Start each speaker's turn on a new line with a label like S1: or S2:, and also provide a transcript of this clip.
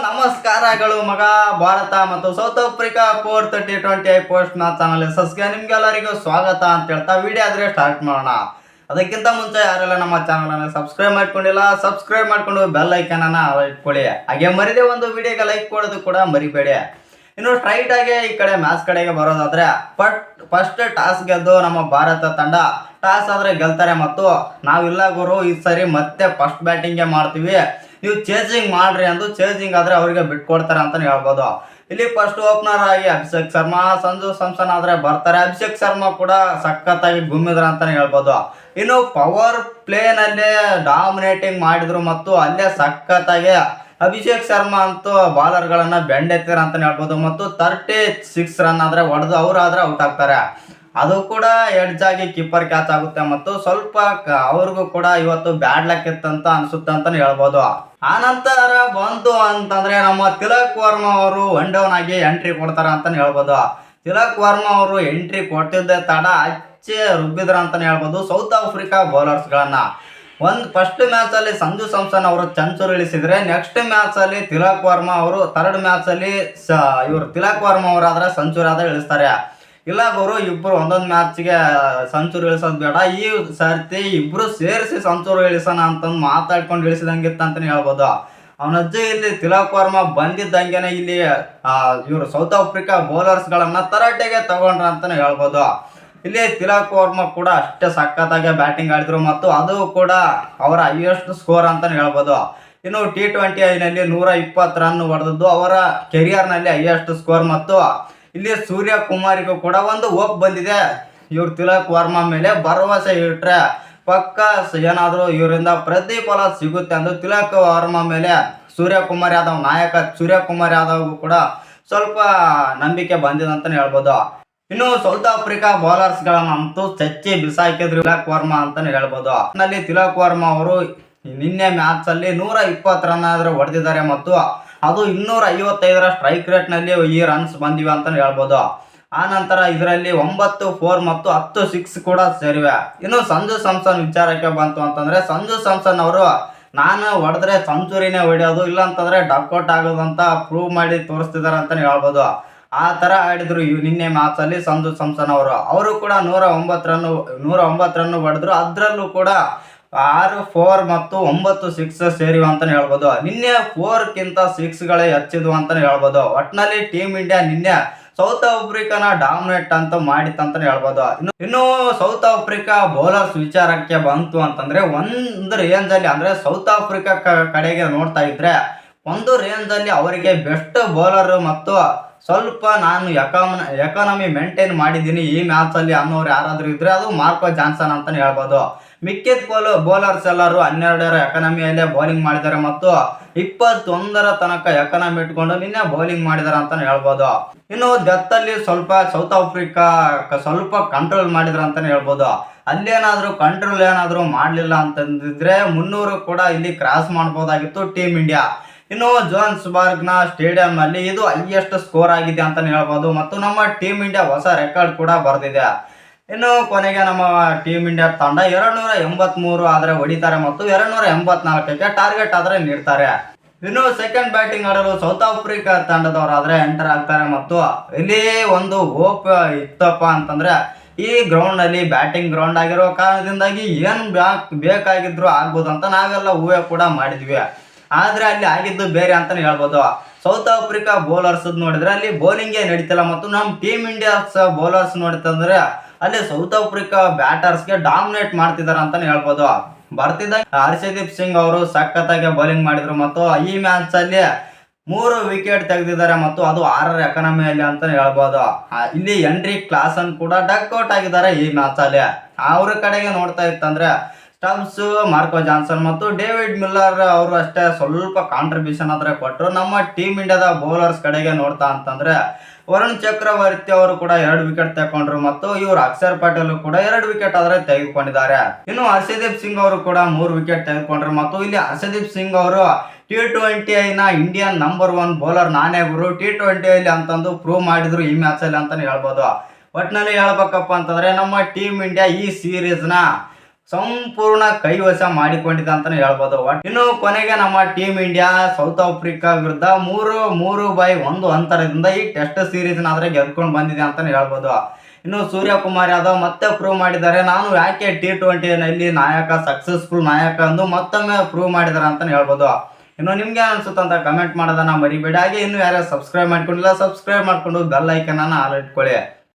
S1: ನಮಸ್ಕಾರಗಳು ಮಗ. ಭಾರತ ಮತ್ತು South Africa 4th T20 post match channel ಸಸ್ಗೆ ನಿಮ್ಗೆಲ್ಲರಿಗೂ ಸ್ವಾಗತ ಅಂತ ಹೇಳ್ತಾ ವಿಡಿಯೋ ಆದ್ರೆ ಸ್ಟಾರ್ಟ್ ಮಾಡೋಣ. ಅದಕ್ಕಿಂತ ಮುಂಚೆ ಯಾರೆಲ್ಲ ನಮ್ಮ ಚಾನಲ್ ಅನ್ನು ಸಬ್ಸ್ಕ್ರೈಬ್ ಮಾಡ್ಕೊಂಡಿಲ್ಲ ಸಬ್ಸ್ಕ್ರೈಬ್ ಮಾಡ್ಕೊಂಡು ಬೆಲ್ ಐಕನ್ ಅನ್ನ ಇಟ್ಕೊಳ್ಳಿ. ಹಾಗೆ ಮರಿದೆ ಒಂದು ವಿಡಿಯೋಗೆ ಲೈಕ್ ಕೊಡೋದು ಕೂಡ ಮರಿಬೇಡಿ. ಇನ್ನು ಸ್ಟ್ರೈಟ್ ಆಗಿ ಈ ಕಡೆ ಮ್ಯಾಚ್ ಕಡೆಗೆ ಬರೋದಾದ್ರೆ ಫಸ್ಟ್ ಟಾಸ್ ಗೆದ್ದು ನಮ್ಮ ಭಾರತ ತಂಡ ಟಾಸ್ ಆದ್ರೆ ಗೆಲ್ತಾರೆ ಮತ್ತು ನಾವಿಲ್ಲ ಗುರು ಈ ಸರಿ ಮತ್ತೆ ಫಸ್ಟ್ ಬ್ಯಾಟಿಂಗ್ಗೆ ಮಾಡ್ತೀವಿ, ನೀವು ಚೇಸಿಂಗ್ ಮಾಡ್ರಿ ಅಂದು ಚೇಸಿಂಗ್ ಆದ್ರೆ ಅವರಿಗೆ ಬಿಟ್ಕೊಡ್ತಾರೆ ಅಂತ ಹೇಳ್ಬೋದು. ಇಲ್ಲಿ ಫಸ್ಟ್ ಓಪನರ್ ಆಗಿ ಅಭಿಷೇಕ್ ಶರ್ಮಾ, ಸಂಜು ಸ್ಯಾಮ್ಸನ್ ಆದ್ರೆ ಬರ್ತಾರೆ. ಅಭಿಷೇಕ್ ಶರ್ಮಾ ಕೂಡ ಸಖತ್ತಾಗಿ ಗುಮ್ಮಿದ್ರ ಅಂತಾನೆ ಹೇಳ್ಬೋದು. ಇನ್ನು ಪವರ್ ಪ್ಲೇ ನಲ್ಲಿ ಡಾಮಿನೇಟಿಂಗ್ ಮಾಡಿದ್ರು ಮತ್ತು ಅಲ್ಲೇ ಸಖತ್ತಾಗಿ ಅಭಿಷೇಕ್ ಶರ್ಮಾ ಅಂತೂ ಬಾಲರ್ ಗಳನ್ನ ಬೆಂಡೆತ್ತಿರ ಅಂತಾನೆ ಹೇಳ್ಬೋದು. ಮತ್ತು 36 ರನ್ ಆದ್ರೆ ಹೊಡೆದು ಅವರಾದ್ರೆ ಔಟ್ ಆಗ್ತಾರೆ. ಅದು ಕೂಡ ಎಡ್ಜ್ ಆಗಿ ಕೀಪರ್ ಕ್ಯಾಚ್ ಆಗುತ್ತೆ ಮತ್ತು ಸ್ವಲ್ಪ ಅವ್ರಿಗೂ ಕೂಡ ಇವತ್ತು ಬ್ಯಾಡ್ ಲಕ್ ಇತ್ತಂತ ಅನ್ಸುತ್ತೆ ಅಂತಾನೆ ಹೇಳ್ಬೋದು. ಆ ನಂತರ ಬಂತು ಅಂತಂದ್ರೆ ನಮ್ಮ ತಿಲಕ್ ವರ್ಮಾ ಅವರು ಒನ್ ಡೌನ್ ಆಗಿ ಎಂಟ್ರಿ ಕೊಡ್ತಾರ ಅಂತಾನೆ ಹೇಳ್ಬೋದು. ತಿಲಕ್ ವರ್ಮಾ ಅವರು ಎಂಟ್ರಿ ಕೊಟ್ಟಿದ್ದೆ ತಡ ಹಚ್ಚೆ ರುಬ್ಬಿದ್ರ ಅಂತಾನೆ ಹೇಳ್ಬೋದು ಸೌತ್ ಆಫ್ರಿಕಾ ಬೌಲರ್ಸ್ ಗಳನ್ನ. ಫಸ್ಟ್ ಮ್ಯಾಚ್ ಅಲ್ಲಿ ಸಂಜು ಸ್ಯಾಮ್ಸನ್ ಅವರು ಸೆಂಚುರಿ ಇಳಿಸಿದ್ರೆ, ನೆಕ್ಸ್ಟ್ ಮ್ಯಾಚ್ ಅಲ್ಲಿ ತಿಲಕ್ ವರ್ಮಾ ಅವರು ಥರ್ಡ್ ಮ್ಯಾಚ್ ಅಲ್ಲಿ ತಿಲಕ್ ವರ್ಮಾ ಅವರಾದ್ರೆ ಸೆಂಚುರಿ ಆದ್ರೆ ಇಳಿಸ್ತಾರೆ. ಇಲ್ಲ ಗುರು ಇಬ್ರು ಒಂದೊಂದು ಮ್ಯಾಚ್ಗೆ ಸೆಂಚುರಿ ಇಳಿಸೋದು ಬೇಡ, ಈ ಸರ್ತಿ ಇಬ್ರು ಸೇರಿಸಿ ಸೆಂಚುರಿ ಇಳಿಸೋಣ ಅಂತಂದು ಮಾತಾಡ್ಕೊಂಡು ಇಳಿಸಿದಂಗಿತ್ತು ಅಂತಾನೆ ಹೇಳ್ಬೋದು. ಅವನ ಅಜ್ಜಿ ಇಲ್ಲಿ ತಿಲಕ್ ವರ್ಮಾ ಬಂದಿದ್ದಂಗೆನೆ ಇಲ್ಲಿ ಇವರು ಸೌತ್ ಆಫ್ರಿಕಾ ಬೌಲರ್ಸ್ ಗಳನ್ನ ತರಾಟೆಗೆ ತಗೊಂಡ್ರ ಅಂತಾನೆ ಹೇಳ್ಬೋದು. ಇಲ್ಲಿ ತಿಲಕ್ ವರ್ಮಾ ಕೂಡ ಅಷ್ಟೇ ಸಖತ್ತಾಗಿ ಬ್ಯಾಟಿಂಗ್ ಆಡಿದ್ರು ಮತ್ತು ಅದು ಕೂಡ ಅವರ ಹೈಯೆಸ್ಟ್ ಸ್ಕೋರ್ ಅಂತಾನೆ ಹೇಳ್ಬೋದು. ಇನ್ನು T20 ನಲ್ಲಿ 120 ರನ್ ಹೊಡೆದದ್ದು ಅವರ ಕೆರಿಯರ್ ನಲ್ಲಿ ಹೈಯೆಸ್ಟ್ ಸ್ಕೋರ್. ಮತ್ತು ಇಲ್ಲಿ ಸೂರ್ಯ ಕುಮಾರಿಗೂ ಕೂಡ ಒಂದು ಹೋಪ್ ಬಂದಿದೆ, ಇವ್ರು ತಿಲಕ್ ವರ್ಮಾ ಮೇಲೆ ಭರವಸೆ ಇಟ್ರೆ ಪಕ್ಕ ಏನಾದರೂ ಇವರಿಂದ ಪ್ರತಿಫಲ ಸಿಗುತ್ತೆ ಎಂದು ತಿಲಕ್ ವರ್ಮಾ ಮೇಲೆ ಸೂರ್ಯಕುಮಾರ್ ಯಾದವ್ ನಾಯಕ ಸೂರ್ಯಕುಮಾರ್ ಯಾದವ್ ಕೂಡ ಸ್ವಲ್ಪ ನಂಬಿಕೆ ಬಂದಿದೆ ಅಂತಾನೆ ಹೇಳ್ಬೋದು. ಇನ್ನು ಸೌತ್ ಆಫ್ರಿಕಾ ಬೌಲರ್ಸ್ ಗಳನ್ನಂತೂ ಚಚ್ಚಿ ಬಿಸಾಕಿದ್ರು ತಿಲಕ್ ವರ್ಮಾ ಅಂತಾನೆ ಹೇಳ್ಬೋದು. ನಲ್ಲಿ ತಿಲಕ್ ವರ್ಮಾ ಅವರು ನಿನ್ನೆ ಮ್ಯಾಚ್ ಅಲ್ಲಿ 120 ರನ್ ಆದ್ರೆ ಹೊಡೆದಿದ್ದಾರೆ ಮತ್ತು ಅದು 255 ಸ್ಟ್ರೈಕ್ ರೇಟ್ ನಲ್ಲಿ ಈ ರನ್ಸ್ ಬಂದಿವೆ ಅಂತಾನೆ ಹೇಳ್ಬೋದು. ಆ ನಂತರ ಇದರಲ್ಲಿ 9 4 ಮತ್ತು 10 6 ಕೂಡ ಸೇರಿವೆ. ಇನ್ನು ಸಂಜು ಸ್ಯಾಮ್ಸನ್ ವಿಚಾರಕ್ಕೆ ಬಂತು ಅಂತಂದ್ರೆ, ಸಂಜು ಸ್ಯಾಮ್ಸನ್ ಅವರು ನಾನು ಹೊಡೆದ್ರೆ ಸೆಂಚುರಿನೇ ಹೊಡೆಯೋದು, ಇಲ್ಲ ಅಂತಂದ್ರೆ ಡಕ್ಔಟ್ ಆಗೋದು ಅಂತ ಪ್ರೂವ್ ಮಾಡಿ ತೋರಿಸ್ತಿದ್ದಾರೆ ಅಂತಾನೆ ಹೇಳ್ಬೋದು. ಆ ತರ ಆಡಿದ್ರು ನಿನ್ನೆ ಮ್ಯಾಚ್ ಅಲ್ಲಿ ಸಂಜು ಸ್ಯಾಮ್ಸನ್ ಅವರು ಕೂಡ 109 ರನ್ ಹೊಡೆದ್ರು. ಅದ್ರಲ್ಲೂ ಕೂಡ 6 4 ಮತ್ತು 9 6 ಸೇರಿವೆ ಅಂತಾನೆ ಹೇಳ್ಬೋದು. ನಿನ್ನೆ 4ಕ್ಕಿಂತ 6ಗಳೇ ಹೆಚ್ಚಿದ್ವು ಅಂತಾನೆ ಹೇಳ್ಬೋದು. ಒಟ್ನಲ್ಲಿ ಟೀಮ್ ಇಂಡಿಯಾ ನಿನ್ನೆ ಸೌತ್ ಆಫ್ರಿಕಾನ ಡಾಮಿನೇಟ್ ಅಂತ ಮಾಡಿತ್ತಂತಾನೆ ಹೇಳ್ಬೋದು. ಇನ್ನು ಸೌತ್ ಆಫ್ರಿಕಾ ಬೌಲರ್ಸ್ ವಿಚಾರಕ್ಕೆ ಬಂತು ಅಂತಂದ್ರೆ, ಒಂದು ರೇಂಜ್ ಅಲ್ಲಿ ಅಂದ್ರೆ ಸೌತ್ ಆಫ್ರಿಕಾ ಕಡೆಗೆ ನೋಡ್ತಾ ಇದ್ರೆ ಒಂದು ರೇಂಜ್ ಅಲ್ಲಿ ಅವರಿಗೆ ಬೆಸ್ಟ್ ಬೌಲರ್ ಮತ್ತು ಸ್ವಲ್ಪ ನಾನು ಎಕಾನಮಿ ಮೇಂಟೈನ್ ಮಾಡಿದ್ದೀನಿ ಈ ಮ್ಯಾಚ್ ಅಲ್ಲಿ ಅನ್ನೋರು ಯಾರಾದ್ರೂ ಇದ್ರೆ ಅದು ಮಾರ್ಕೋ ಜಾನ್ಸನ್ ಅಂತಾನೆ ಹೇಳ್ಬೋದು. ಮಿಕ್ಕಿದ ಬೌಲರ್ಸ್ ಎಲ್ಲರೂ 12ರ ಎಕಾನಮಿಯಲ್ಲೇ ಬೌಲಿಂಗ್ ಮಾಡಿದ್ದಾರೆ ಮತ್ತು 21ರ ತನಕ ಎಕಾನಮಿ ಇಟ್ಕೊಂಡು ನಿನ್ನೆ ಬೌಲಿಂಗ್ ಮಾಡಿದಾರೆ ಅಂತಾನೆ ಹೇಳ್ಬೋದು. ಇನ್ನು ಡೆತ್ ಅಲ್ಲಿ ಸ್ವಲ್ಪ ಸೌತ್ ಆಫ್ರಿಕಾ ಸ್ವಲ್ಪ ಕಂಟ್ರೋಲ್ ಮಾಡಿದ್ರ ಅಂತಾನೆ ಹೇಳ್ಬೋದು. ಅಲ್ಲೇನಾದ್ರೂ ಕಂಟ್ರೋಲ್ ಏನಾದ್ರೂ ಮಾಡ್ಲಿಲ್ಲ ಅಂತಂದಿದ್ರೆ 300 ಕೂಡ ಇಲ್ಲಿ ಕ್ರಾಸ್ ಮಾಡ್ಬೋದಾಗಿತ್ತು ಟೀಮ್ ಇಂಡಿಯಾ. ಇನ್ನು ಜೋಹಾನ್ಸ್ಬರ್ಗ್ ನ ಸ್ಟೇಡಿಯಂ ನಲ್ಲಿ ಇದು ಹೈಯೆಸ್ಟ್ ಸ್ಕೋರ್ ಆಗಿದೆ ಅಂತಾನೆ ಹೇಳ್ಬೋದು ಮತ್ತು ನಮ್ಮ ಟೀಮ್ ಇಂಡಿಯಾ ಹೊಸ ರೆಕಾರ್ಡ್ ಕೂಡ ಬರೆದಿದೆ. ಇನ್ನು ಕೊನೆಗೆ ನಮ್ಮ ಟೀಮ್ ಇಂಡಿಯಾ ತಂಡ 283 ಆದ್ರೆ ಹೊಡಿತಾರೆ ಮತ್ತು 284ಕ್ಕೆ ಟಾರ್ಗೆಟ್ ಆದ್ರೆ ನೀಡ್ತಾರೆ. ಇನ್ನು ಸೆಕೆಂಡ್ ಬ್ಯಾಟಿಂಗ್ ಆಡಲು ಸೌತ್ ಆಫ್ರಿಕಾ ತಂಡದವರಾದ್ರೆ ಎಂಟರ್ ಆಗ್ತಾರೆ ಮತ್ತು ಇಲ್ಲಿ ಒಂದು ಹೋಪ್ ಇತ್ತಪ್ಪ ಅಂತಂದ್ರೆ, ಈ ಗ್ರೌಂಡ್ ನಲ್ಲಿ ಬ್ಯಾಟಿಂಗ್ ಗ್ರೌಂಡ್ ಆಗಿರೋ ಕಾರಣದಿಂದಾಗಿ ಏನ್ ಬೇಕಾಗಿದ್ರು ಆಗ್ಬೋದು ಅಂತ ನಾವೆಲ್ಲ ಊಹೆ ಕೂಡ ಮಾಡಿದ್ವಿ. ಆದ್ರೆ ಅಲ್ಲಿ ಆಗಿದ್ದು ಬೇರೆ ಅಂತಾನೆ ಹೇಳ್ಬೋದು. ಸೌತ್ ಆಫ್ರಿಕಾ ಬೌಲರ್ಸ್ ನೋಡಿದ್ರೆ ಅಲ್ಲಿ ಬೌಲಿಂಗೇ ನಡೀತಿಲ್ಲ ಮತ್ತು ನಮ್ಮ ಟೀಮ್ ಇಂಡಿಯಾಸ್ ಬೌಲರ್ಸ್ ನೋಡಿತಂದ್ರೆ ಅಲ್ಲಿ ಸೌತ್ ಆಫ್ರಿಕಾ ಬ್ಯಾಟರ್ಸ್ಗೆ ಡಾಮಿನೇಟ್ ಮಾಡ್ತಿದಾರೆ ಅಂತಾನೆ ಹೇಳ್ಬೋದು. ಬರ್ತಿದ್ದ ಹರ್ಷದೀಪ್ ಸಿಂಗ್ ಅವರು ಸಖತ್ತಾಗಿ ಬೌಲಿಂಗ್ ಮಾಡಿದ್ರು ಮತ್ತು ಈ ಮ್ಯಾಚ್ ಅಲ್ಲಿ 3 ವಿಕೆಟ್ ತೆಗೆದಿದ್ದಾರೆ ಮತ್ತು ಅದು 6ರ ಎಕಾನಮಿಯಲ್ಲಿ ಅಂತಾನೆ ಹೇಳ್ಬೋದು. ಇಲ್ಲಿ ಹೆನ್ರಿ ಕ್ಲಾಸನ್ ಕೂಡ ಡಕ್ಔಟ್ ಆಗಿದ್ದಾರೆ ಈ ಮ್ಯಾಚ್ ಅಲ್ಲಿ. ಅವ್ರ ಕಡೆಗೆ ನೋಡ್ತಾ ಇತ್ತಂದ್ರೆ ಸ್ಟಬ್ಸ್, ಮಾರ್ಕೋ ಜಾನ್ಸನ್ ಮತ್ತು ಡೇವಿಡ್ ಮಿಲ್ಲರ್ ಅವರು ಅಷ್ಟೇ ಸ್ವಲ್ಪ ಕಾಂಟ್ರಿಬ್ಯೂಷನ್ ಆದ್ರೆ ಕೊಟ್ಟರು. ನಮ್ಮ ಟೀಮ್ ಇಂಡಿಯಾದ ಬೌಲರ್ಸ್ ಕಡೆಗೆ ನೋಡ್ತಾ ಅಂತಂದ್ರೆ ವರುಣ್ ಚಕ್ರವರ್ತಿ ಅವರು ಕೂಡ 2 ವಿಕೆಟ್ ತಗೊಂಡ್ರು ಮತ್ತು ಇವರು ಅಕ್ಷರ್ ಪಟೇಲ್ ಕೂಡ 2 ವಿಕೆಟ್ ಆದ್ರೆ ತೆಗೆದುಕೊಂಡಿದ್ದಾರೆ. ಇನ್ನು ಹರ್ಷದೀಪ್ ಸಿಂಗ್ ಅವರು ಕೂಡ 3 ವಿಕೆಟ್ ತೆಗೆದುಕೊಂಡ್ರು ಮತ್ತು ಇಲ್ಲಿ ಹರ್ಷದೀಪ್ ಸಿಂಗ್ ಅವರು T20 ನ ಇಂಡಿಯನ್ ನಂಬರ್ 1 ಬೌಲರ್ ನಾನೇ ಗುರು T20 ಅಂತಂದು ಪ್ರೂವ್ ಮಾಡಿದ್ರು ಈ ಮ್ಯಾಚ್ ಅಲ್ಲಿ ಅಂತಾನೆ ಹೇಳ್ಬೋದು. ಒಟ್ಟಿನಲ್ಲಿ ಹೇಳ್ಬೇಕಪ್ಪ ಅಂತಂದ್ರೆ ನಮ್ಮ ಟೀಮ್ ಇಂಡಿಯಾ ಈ ಸೀರೀಸ್ ನ ಸಂಪೂರ್ಣ ಕೈವಶ ಮಾಡಿಕೊಂಡಿದೆ ಅಂತಾನೆ ಹೇಳ್ಬೋದು. ಇನ್ನು ಕೊನೆಗೆ ನಮ್ಮ ಟೀಮ್ ಇಂಡಿಯಾ ಸೌತ್ ಆಫ್ರಿಕಾ ವಿರುದ್ಧ 3-1 ಅಂತರದಿಂದ ಈ ಟೆಸ್ಟ್ ಸೀರೀಸ್ ಆದ್ರೆ ಗೆದ್ಕೊಂಡು ಬಂದಿದೆ ಅಂತಾನೆ ಹೇಳ್ಬೋದು. ಇನ್ನು ಸೂರ್ಯಕುಮಾರ್ ಯಾದವ್ ಮತ್ತೆ ಪ್ರೂವ್ ಮಾಡಿದ್ದಾರೆ, ನಾನು ಯಾಕೆ T20ನಲ್ಲಿ ನಾಯಕ, ಸಕ್ಸಸ್ಫುಲ್ ನಾಯಕ ಎಂದು ಮತ್ತೊಮ್ಮೆ ಪ್ರೂವ್ ಮಾಡಿದ್ದಾರೆ ಅಂತಾನೆ ಹೇಳ್ಬೋದು. ಇನ್ನು ನಿಮ್ಗೆ ಅನ್ಸುತ್ತೆ ಅಂತ ಕಮೆಂಟ್ ಮಾಡೋದನ್ನ ಮರಿಬೇಡಿ. ಹಾಗೆ ಇನ್ನು ಯಾರು ಸಬ್ಸ್ಕ್ರೈಬ್ ಮಾಡ್ಕೊಂಡಿಲ್ಲ, ಸಬ್ಸ್ಕ್ರೈಬ್ ಮಾಡ್ಕೊಂಡು ಬೆಲ್ ಐಕನ್ ಅನ್ನ ಆಲ್ ಇಟ್ಕೊಳ್ಳಿ.